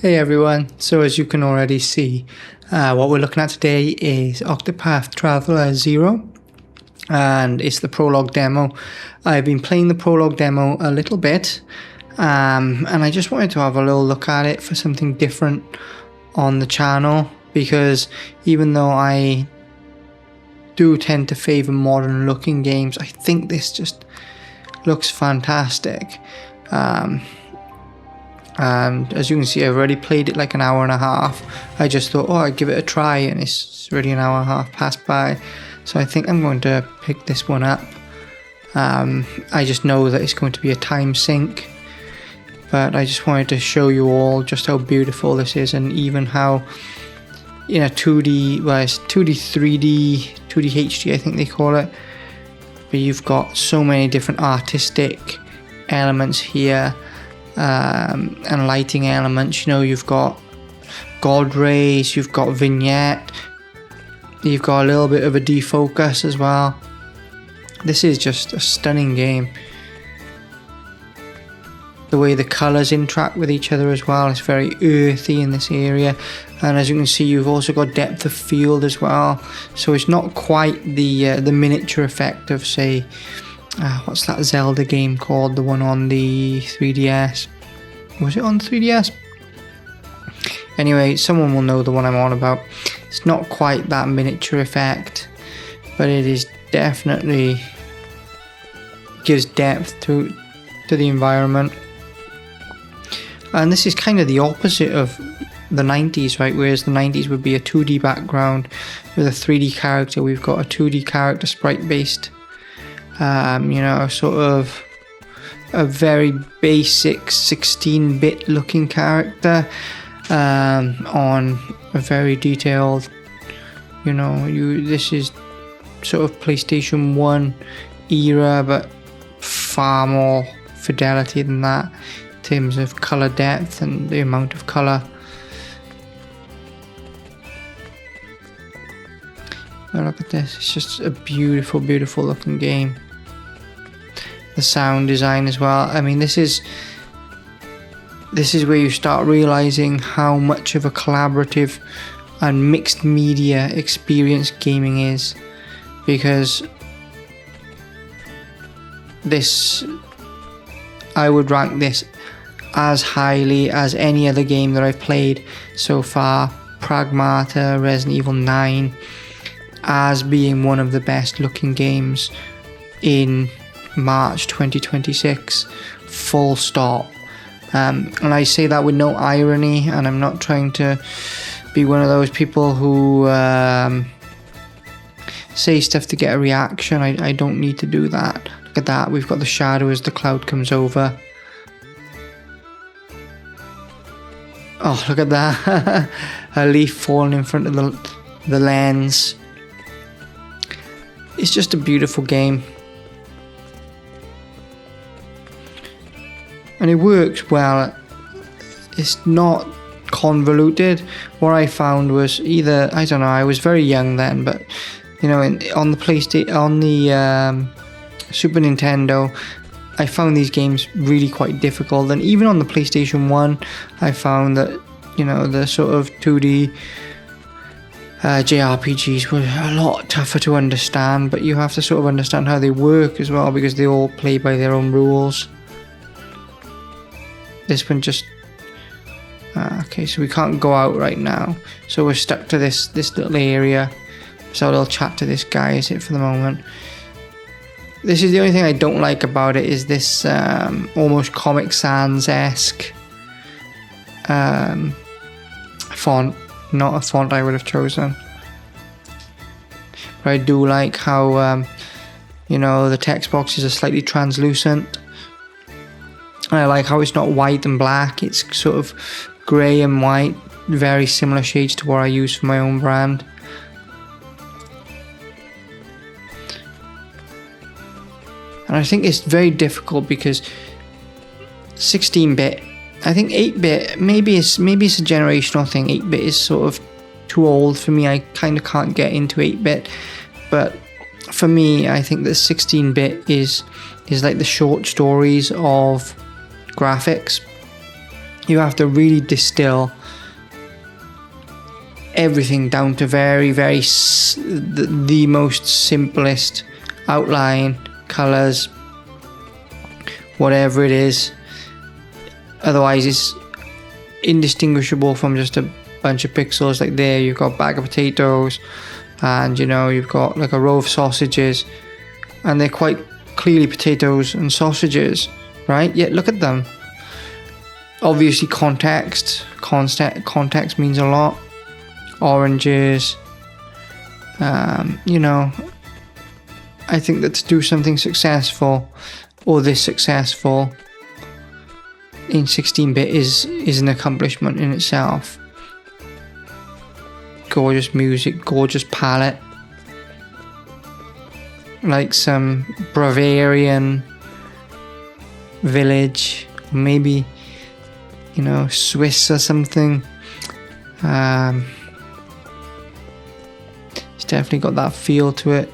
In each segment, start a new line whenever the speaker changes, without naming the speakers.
Hey everyone, so as you can already see, what we're looking at today is Octopath Traveller 0, and it's the prologue demo. I've been playing the prologue demo a little bit, and I just wanted to have a little look at it for something different on the channel, because even though I do tend to favour modern looking games, I think this just looks fantastic. And as you can see, I've already played it like an hour and a half. I just thought, oh, I'd give it a try, and it's already an hour and a half passed by. So I think I'm going to pick this one up. I just know that it's going to be a time sink, but I just wanted to show you all just how beautiful this is, and even how in a 2D, well, it's 2D, 3D, 2D HD I think they call it, but you've got so many different artistic elements here. And lighting elements, you know, you've got god rays, you've got vignette, you've got a little bit of a defocus as well. This is just a stunning game. The way the colours interact with each other as well, it's very earthy in this area, and as you can see, you've also got depth of field as well, so it's not quite the miniature effect of, say, what's that Zelda game called? The one on the 3DS. Was it on 3DS? Anyway, someone will know the one I'm on about. It's not quite that miniature effect, but it is definitely gives depth to the environment. And this is kind of the opposite of the 90s, right? Whereas the 90s would be a 2D background with a 3D character. We've got a 2D character, sprite based. You know, sort of a very basic 16-bit looking character on a very detailed, you know, this is sort of PlayStation 1 era, but far more fidelity than that in terms of color depth and the amount of color. Oh, look at this, it's just a beautiful, beautiful looking game. The sound design as well. I mean, this is where you start realizing how much of a collaborative and mixed media experience gaming is, because this, I would rank this as highly as any other game that I've played so far, Pragmata, Resident Evil 9, as being one of the best looking games in March 2026, full stop. And I say that with no irony, and I'm not trying to be one of those people who say stuff to get a reaction. I don't need to do that. Look at that, we've got the shadow as the cloud comes over. Oh, look at that. A leaf falling in front of the lens. It's just a beautiful game. And it works well. It's not convoluted. What I found was either, I don't know, I was very young then, but you know, on the PlayStation, on the Super Nintendo, I found these games really quite difficult. And even on the PlayStation 1, I found that, you know, the sort of 2D JRPGs were a lot tougher to understand, but you have to sort of understand how they work as well, because they all play by their own rules. This one just okay, so we can't go out right now, so we're stuck to this little area. So I'll chat to this guy, is it, for the moment. This is the only thing I don't like about it, is this almost Comic Sans-esque font. Not a font I would have chosen, but I do like how you know, the text boxes are slightly translucent. And I like how it's not white and black, it's sort of grey and white, very similar shades to what I use for my own brand. And I think it's very difficult because 16-bit, I think 8-bit, maybe it's a generational thing. 8-bit is sort of too old for me. I kind of can't get into 8-bit, but for me, I think that 16-bit is like the short stories of graphics. You have to really distill everything down to the most simplest outline, colors, whatever it is. Otherwise it's indistinguishable from just a bunch of pixels. Like there you've got a bag of potatoes, and you know, you've got like a row of sausages, and they're quite clearly potatoes and sausages, right? Yet look at them. Obviously context means a lot. Oranges, you know, I think that to do something successful or this successful in 16-bit is an accomplishment in itself. Gorgeous music, gorgeous palette, like some Bavarian village, maybe, you know, Swiss or something. It's definitely got that feel to it.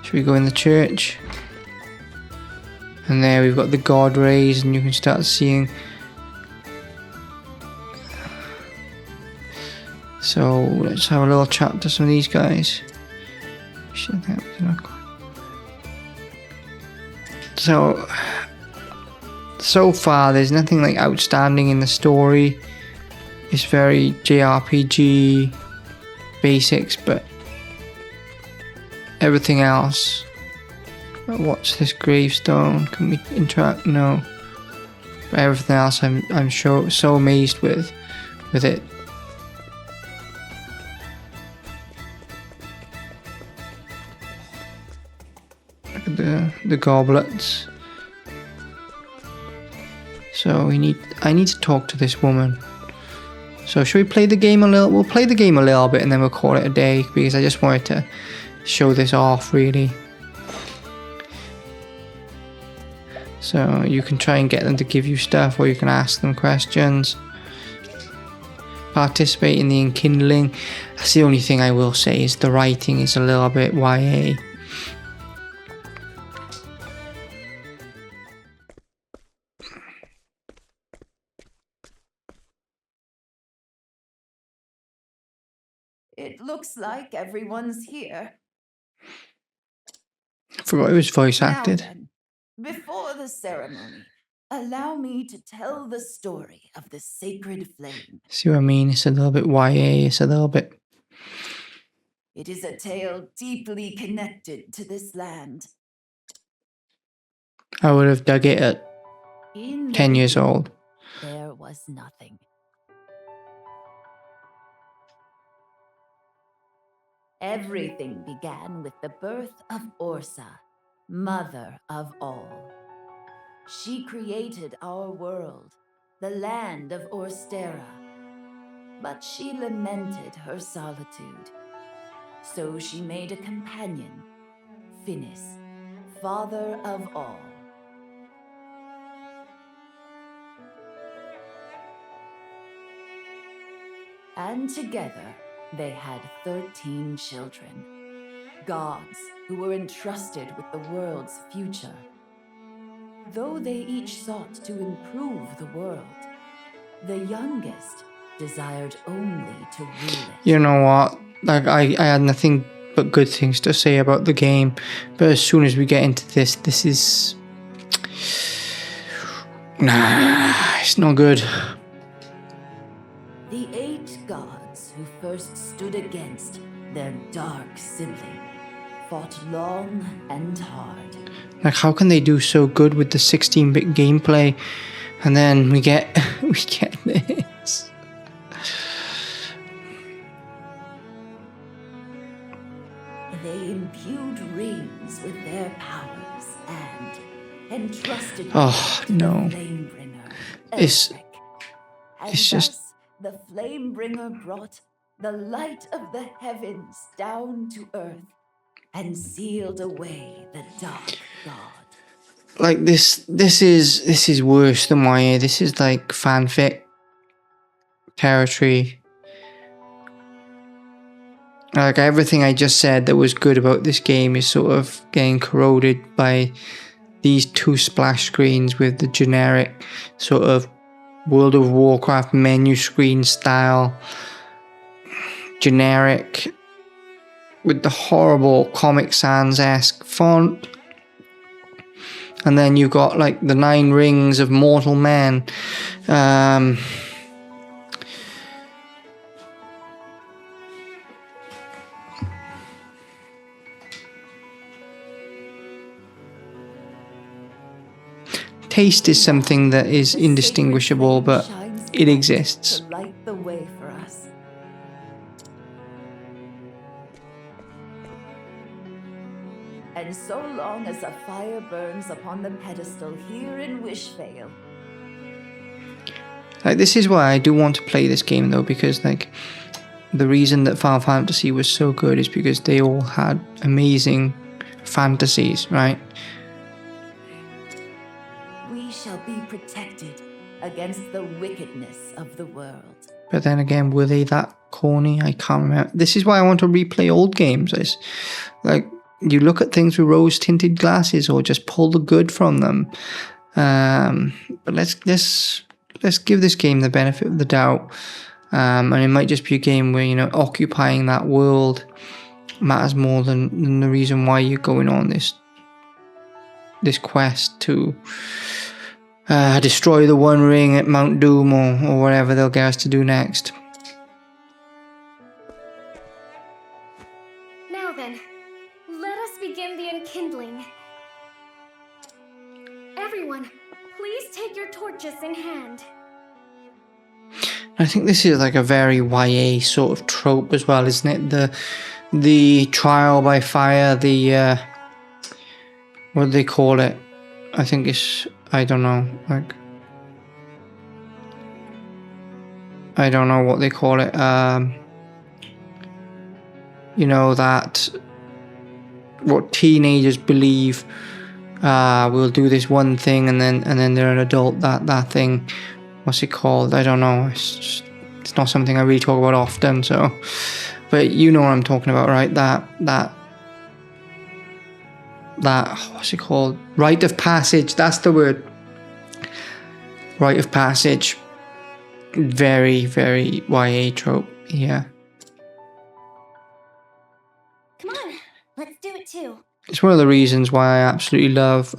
Should we go in the church? And there we've got the God rays, and you can start seeing. So let's have a little chat to some of these guys. So far there's nothing like outstanding in the story. It's very JRPG basics, but everything else. What's this gravestone? Can we interact? No. But everything else I'm so amazed with it. Look at the goblets. So I need to talk to this woman. So should we play the game a little? We'll play the game a little bit and then we'll call it a day, because I just wanted to show this off really. So you can try and get them to give you stuff, or you can ask them questions. Participate in the enkindling. That's the only thing I will say, is the writing is a little bit YA.
It looks like everyone's here.
I forgot it was voice
Now
acted.
then, before the ceremony, allow me to tell the story of the sacred flame.
See what I mean? It's a little bit YA, it's a little bit...
It is a tale deeply connected to this land.
I would have dug it at
In the
10 years
beginning,
old.
there was nothing. Everything began with the birth of Orsa, mother of all. She created our world, the land of Orstera. But she lamented her solitude. So she made a companion, Finis, father of all. And together, they had 13 children, gods who were entrusted with the world's future. Though they each sought to improve the world, the youngest desired only to rule it.
You know what? Like I had nothing but good things to say about the game, but as soon as we get into this is... Nah, it's not good.
The 8 gods who first stood against their dark sibling fought long and hard.
Like, how can they do so good with the 16-bit gameplay, and then we get this?
They imbued rings with their powers and entrusted
Oh,
them to
no.
the Flamebringer,
It's
Elric. And
it's just-
thus the Flamebringer brought the light of the heavens down to earth and sealed away the dark god.
like this is worse than YA. This is like fanfic territory. Like everything I just said that was good about this game is sort of getting corroded by these two splash screens with the generic sort of World of Warcraft menu screen style, generic, with the horrible Comic Sans-esque font. And then you've got like the 9 rings of mortal men. Taste is something that is indistinguishable, but it exists.
To light the way for us. And so long as a fire burns upon the pedestal here in Wishvale.
Like, this is why I do want to play this game though, because like the reason that Final Fantasy was so good is because they all had amazing fantasies, right?
We shall be protected against the wickedness of the world.
But then again, were they that corny? I can't remember. This is why I want to replay old games. It's like, you look at things with rose-tinted glasses, or just pull the good from them. But let's give this game the benefit of the doubt. And it might just be a game where, you know, occupying that world matters more than the reason why you're going on this quest to destroy the One Ring at Mount Doom, or whatever they'll get us to do next.
Now then, let us begin the enkindling. Everyone, please take your torches in hand.
I think this is like a very YA sort of trope as well, isn't it? The trial by fire, the what do they call it? I think it's, I don't know, like, I don't know what they call it. You know, that what teenagers believe, we'll do this one thing and then they're an adult, that thing, what's it called? I don't know. It's not something I really talk about often, so, but you know what I'm talking about, right? That what's it called? Rite of passage, that's the word. Rite of passage. Very, very YA trope, yeah.
Come on, let's do it too.
It's one of the reasons why I absolutely love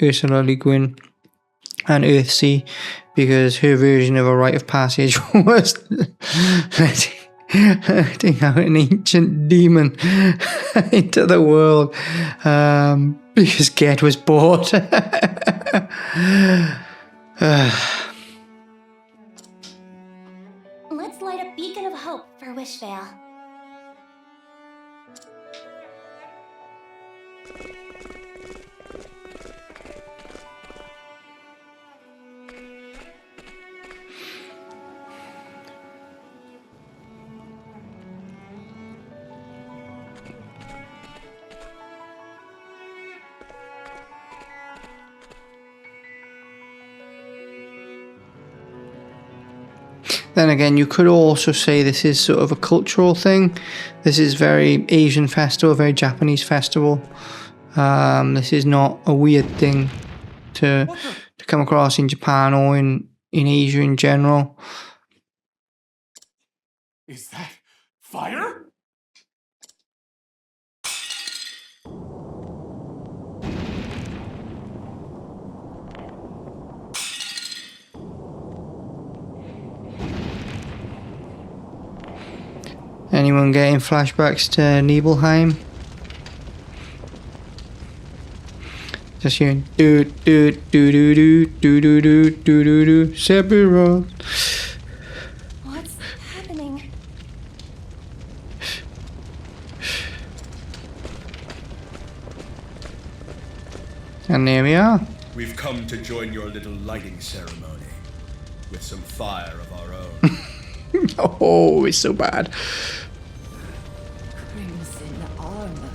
Ursula Le Guin and Earthsea, because her version of a rite of passage was letting out an ancient demon into the world, because Ged was bored.
Let's light a beacon of hope for Wishvale.
Then again, you could also say this is sort of a cultural thing. This is very Asian festival, very Japanese festival. This is not a weird thing to come across in Japan or in Asia in general.
Is that fire?
Anyone getting flashbacks to Nibelheim? Just hearing do do do do do do do do do do do Sephiroth.
What's happening?
And there we are.
We've come to join your little lighting ceremony with some fire of our own.
Oh, it's so bad.
Crimson armor.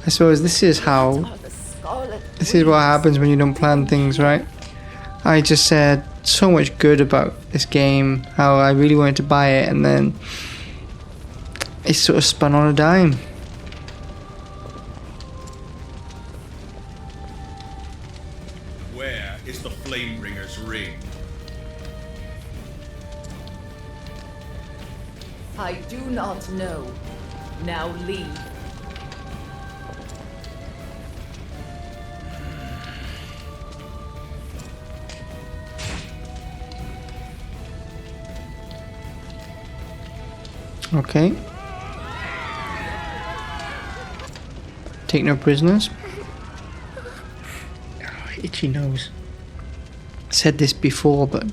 I suppose this is how,
Are the scarlet
this is what happens when you don't plan things, right? I just said so much good about this game, how I really wanted to buy it, and then it sort of spun on a dime.
is the Flamebringer's ring.
I do not know. Now leave.
Okay. Take no prisoners. Oh, itchy nose. I said this before, but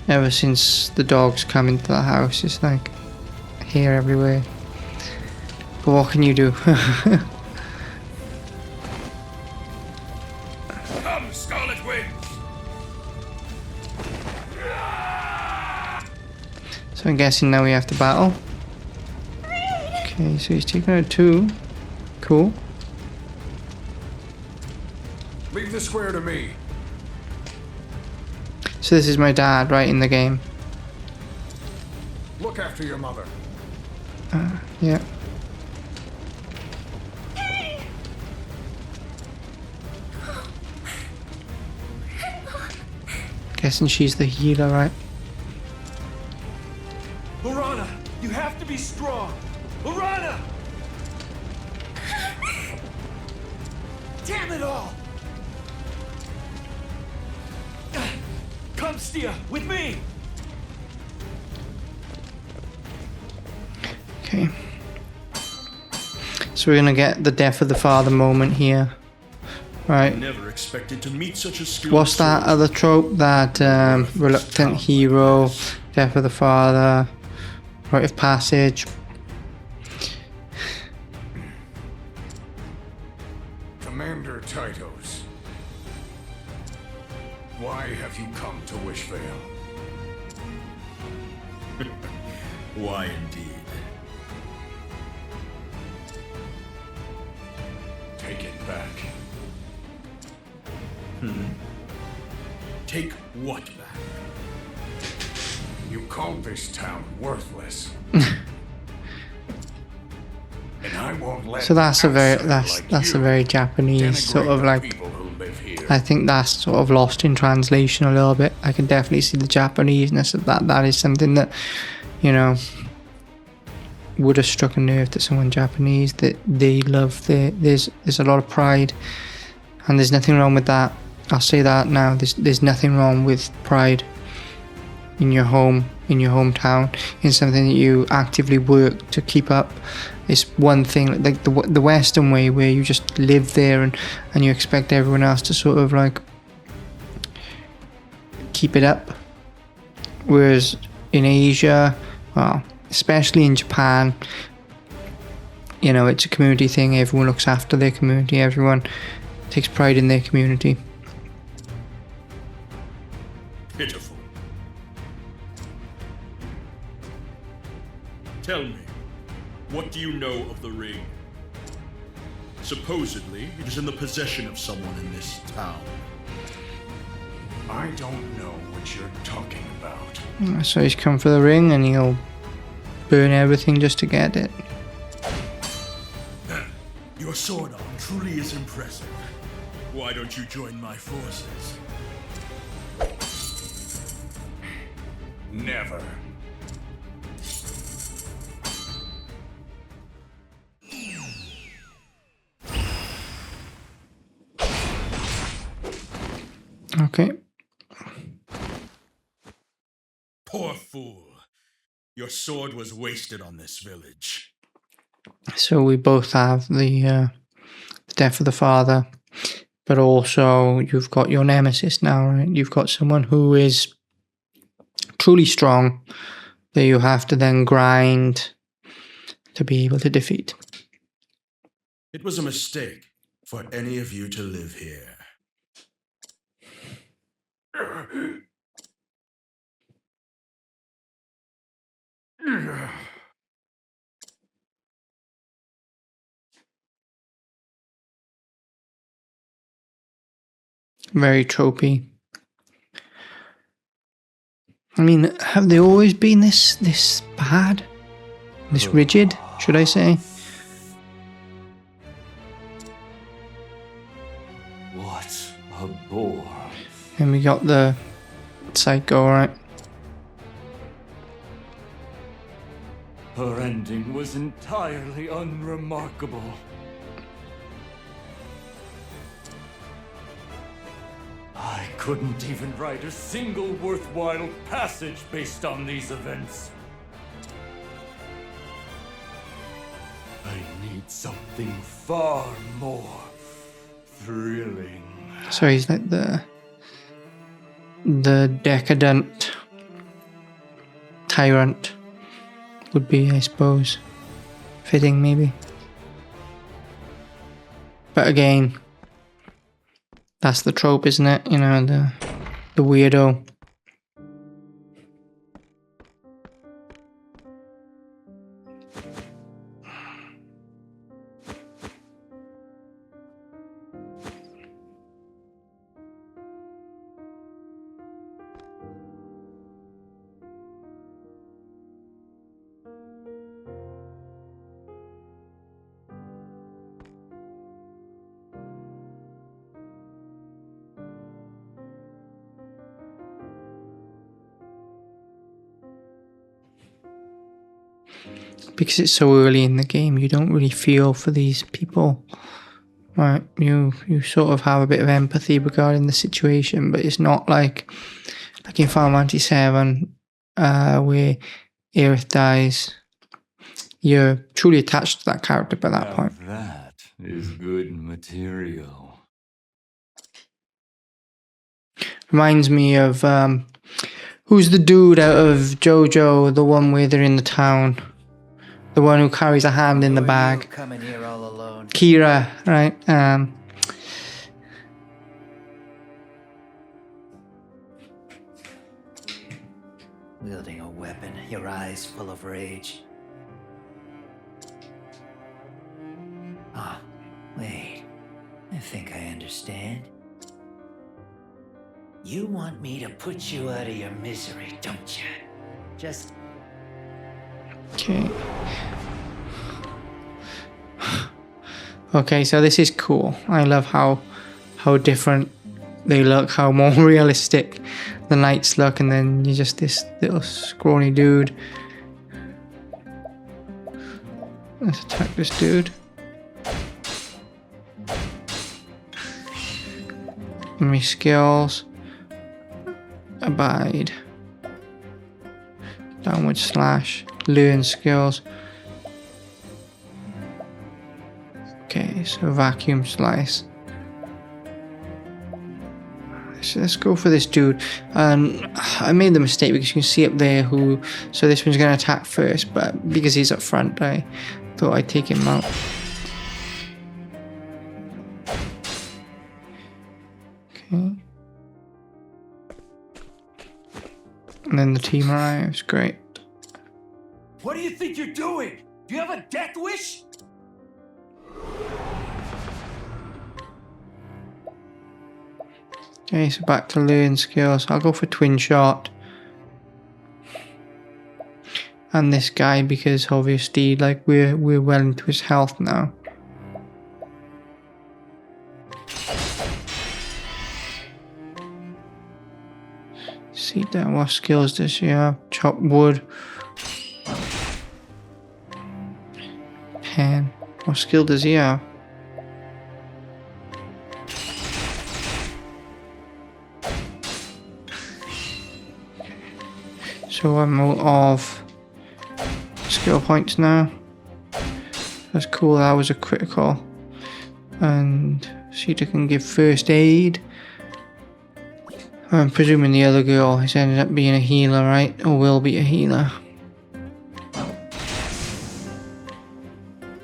ever since the dogs come into the house, it's like hair everywhere. But what can you do?
Come, Scarlet Wings!
So I'm guessing now we have to battle. Okay, so he's taking out 2. Cool.
Leave the square to me.
So this is my dad, right, in the game.
Look after your mother.
Yeah. Guessing she's the healer, right?
Lorana, you have to be strong. Lorana! Damn it all! Come, Stia, with me!
Okay. So we're gonna get the death of the father moment here. Right.
Never expected to meet such a skilled
What's that
swordsman.
other trope? That reluctant hero, death of the father, rite of passage.
Commander Titos, why have you come to Wishvale?
Why indeed?
Take it back.
Take what back?
You called this town worthless. And I won't let
So that's a very
outsiders
that's
like
a very Japanese
denigrate
sort of
the
like.
people who live here.
I think that's sort of lost in translation a little bit. I can definitely see the Japaneseness of that. That is something that, you know, would have struck a nerve to someone Japanese, that they love. There's a lot of pride, and there's nothing wrong with that. I'll say that now. There's nothing wrong with pride in your home, in your hometown, in something that you actively work to keep up. It's one thing, like the Western way, where you just live there and you expect everyone else to sort of like keep it up. Whereas in Asia, well, especially in Japan, you know, it's a community thing. Everyone looks after their community. Everyone takes pride in their community.
Pitiful. Tell me, what do you know of the ring? Supposedly, it is in the possession of someone in this town.
I don't know what you're talking about.
So he's come for the ring and he'll burn everything just to get it.
Your sword arm truly is impressive. Why don't you join my forces?
Never.
Okay.
Poor fool. Your sword was wasted on this village.
So we both have the death of the father, but also you've got your nemesis now, right? You've got someone who is truly strong that you have to then grind to be able to defeat.
It was a mistake for any of you to live here.
Very tropey. I mean, have they always been this bad? This rigid, should I say?
What a bore.
And we got the psycho, right?
Her ending was entirely unremarkable. I couldn't even write a single worthwhile passage based on these events. I need something far more thrilling.
So he's like the decadent tyrant would be, I suppose. Fitting, maybe. But again, that's the trope, isn't it? You know, the weirdo. Because it's so early in the game, you don't really feel for these people, right? You sort of have a bit of empathy regarding the situation, but it's not like in Final Fantasy 7, where Aerith dies. You're truly attached to that character by that point.
That is good material.
Reminds me of who's the dude out of JoJo, the one where they're in the town. The one who carries a hand in the bag.
Coming here all alone.
Kira, right?
Wielding a weapon, your eyes full of rage. Ah, wait. I think I understand. You want me to put you out of your misery, don't you? Just...
Okay. Okay, so this is cool. I love how different they look, how more realistic the knights look, and then you're just this little scrawny dude. Let's attack this dude. My skills. Abide. Downward slash. Learn skills. Okay, so vacuum slice. So let's go for this dude. And I made the mistake because you can see up there who. So this one's going to attack first, but because he's up front, I thought I'd take him out. Okay. And then the team arrives. Great.
What do you think you're doing? Do you have a death wish?
Okay, so back to learn skills. I'll go for twin shot. And this guy, because obviously, like, we're well into his health now. See that, what skills does she have? Chop wood. Pen. What skill does he have? So I'm out of skill points now. That's cool, that was a critical. And Sheeta can give first aid. I'm presuming the other girl has ended up being a healer, right? Or will be a healer.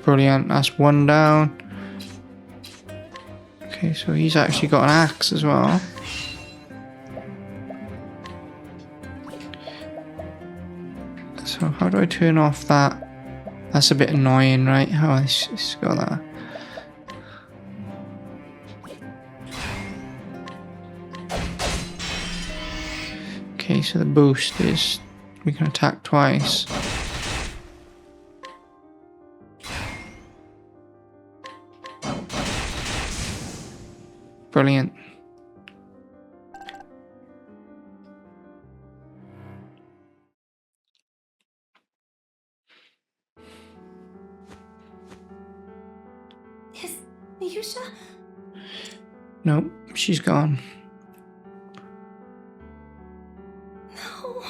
Brilliant, that's one down. Okay, so he's actually got an axe as well. So how do I turn off that? That's a bit annoying, right? How it's got that. Okay, so the boost is we can attack twice. Brilliant.
Is Yusha?
Nope, she's gone.
No.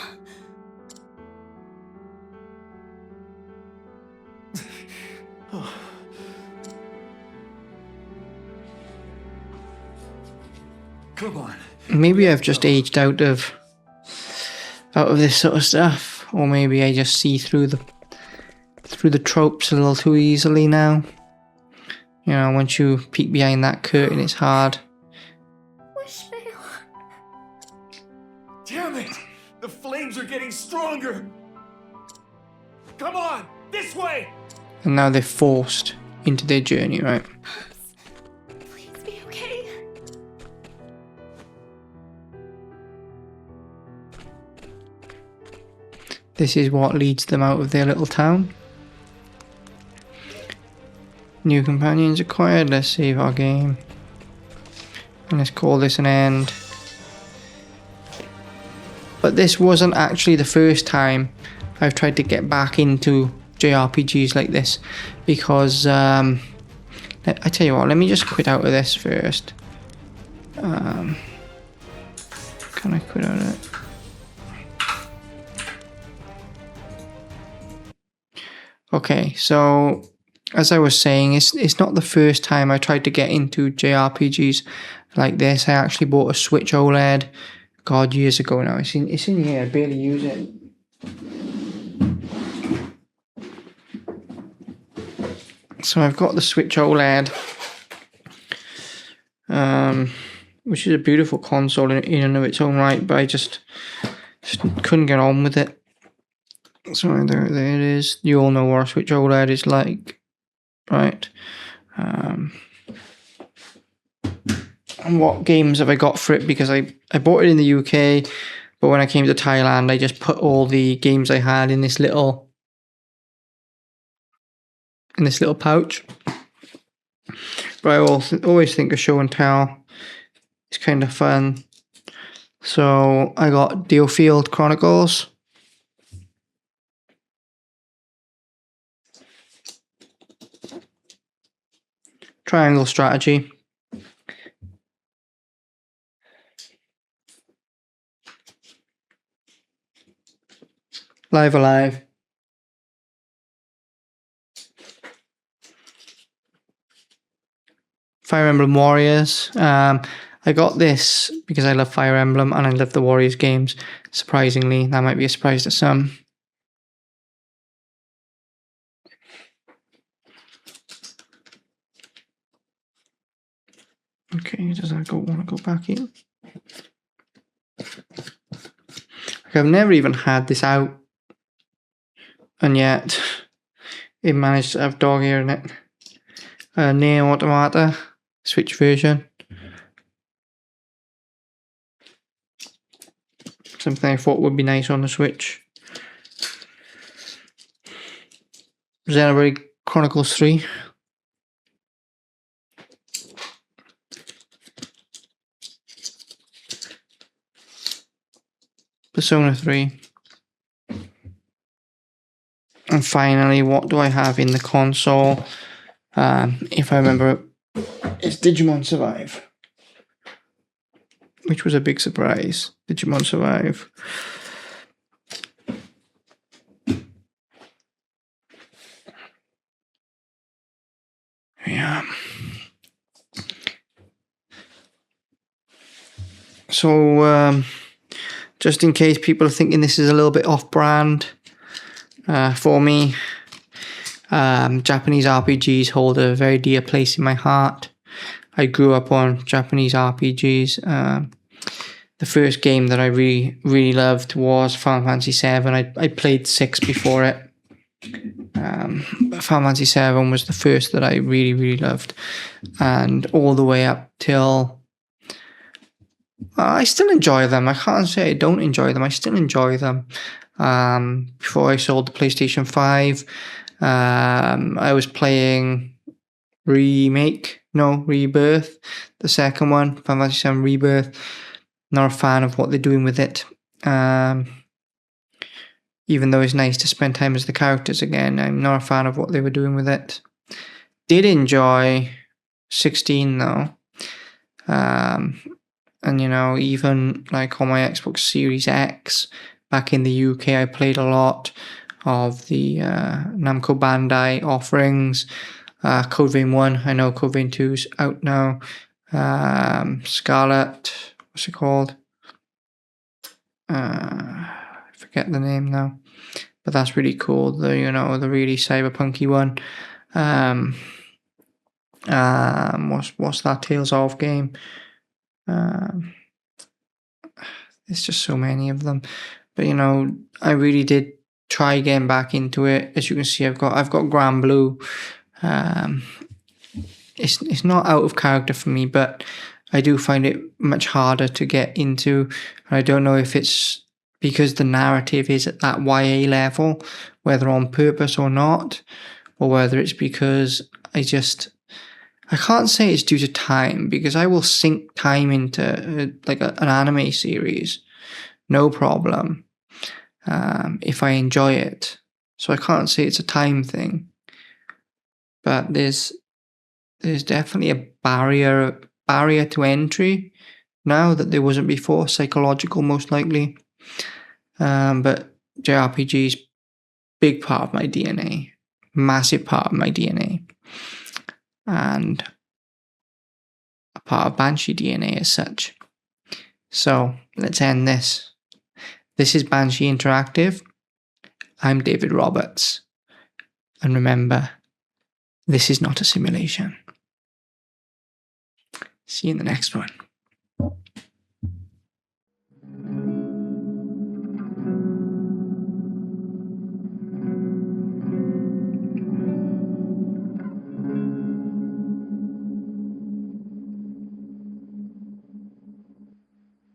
Come on.
Maybe I've just aged out of this sort of stuff, or maybe I just see through the tropes a little too easily now. You know, once you peek behind that curtain, it's hard.
Wishvale.
Damn it! The flames are getting stronger! Come on! This way!
And now they're forced into their journey, right?
Please be okay.
This is what leads them out of their little town. New companions acquired. Let's save our game. And let's call this an end. But this wasn't actually the first time I've tried to get back into JRPGs like this. Because, I tell you what, let me just quit out of this first. Can I quit out of it? Okay, so as I was saying, it's not the first time I tried to get into JRPGs like this. I actually bought a Switch OLED, God, years ago now. It's in here, I barely use it. So I've got the Switch OLED, which is a beautiful console in and of its own right, but I just couldn't get on with it. So there it is. You all know what a Switch OLED is like, right? And what games have I got for it? Because I bought it in the UK, but when I came to Thailand, I just put all the games I had in this little pouch. But I always think of show and tell. It's kind of fun. So I got Deerfield Chronicles. Triangle Strategy. Live Alive. Fire Emblem Warriors. I got this because I love Fire Emblem and I love the Warriors games. Surprisingly, that might be a surprise to some. Okay, does that want to go back in? I've never even had this out, and yet it managed to have dog ear in it. Neo Automata, Switch version. Something I thought would be nice on the Switch. Xenoblade Chronicles 3. Persona 3. And finally, what do I have in the console? If I remember, it's Digimon Survive. Which was a big surprise. Digimon Survive. Yeah. So, just in case people are thinking this is a little bit off-brand, for me, Japanese RPGs hold a very dear place in my heart. I grew up on Japanese RPGs. The first game that I really loved was Final Fantasy VII. I played 6 before it. But Final Fantasy VII was the first that I really loved. And all the way up till... I still enjoy them. I can't say I don't enjoy them. I still enjoy them. Before I sold the PlayStation 5, I was playing Remake No, Rebirth. The second one, Final Fantasy VII Rebirth. Not a fan of what they're doing with it. Even though it's nice to spend time as the characters again, I'm not a fan of what they were doing with it. Did enjoy 16 though. And you know, even like on my Xbox Series X, back in the UK, I played a lot of the Namco Bandai offerings. Code Vein 1, I know Code Vein 2's out now. Scarlet, what's it called? I forget the name now, but that's really cool. The the really cyberpunky one. What's that Tales of game? There's just so many of them, but you know, I really did try getting back into it. As you can see, I've got Grand Blue. It's not out of character for me, but I do find it much harder to get into. I don't know if it's because the narrative is at that YA level, whether on purpose or not, or whether it's because I can't say it's due to time, because I will sink time into like an anime series, no problem, if I enjoy it. So I can't say it's a time thing, but there's definitely a barrier to entry now that there wasn't before, psychological most likely. But JRPG's big part of my DNA, massive part of my DNA, and a part of Banshee DNA as such. So let's end this. This is Banshee Interactive. I'm David Roberts. And remember, this is not a simulation. See you in the next one.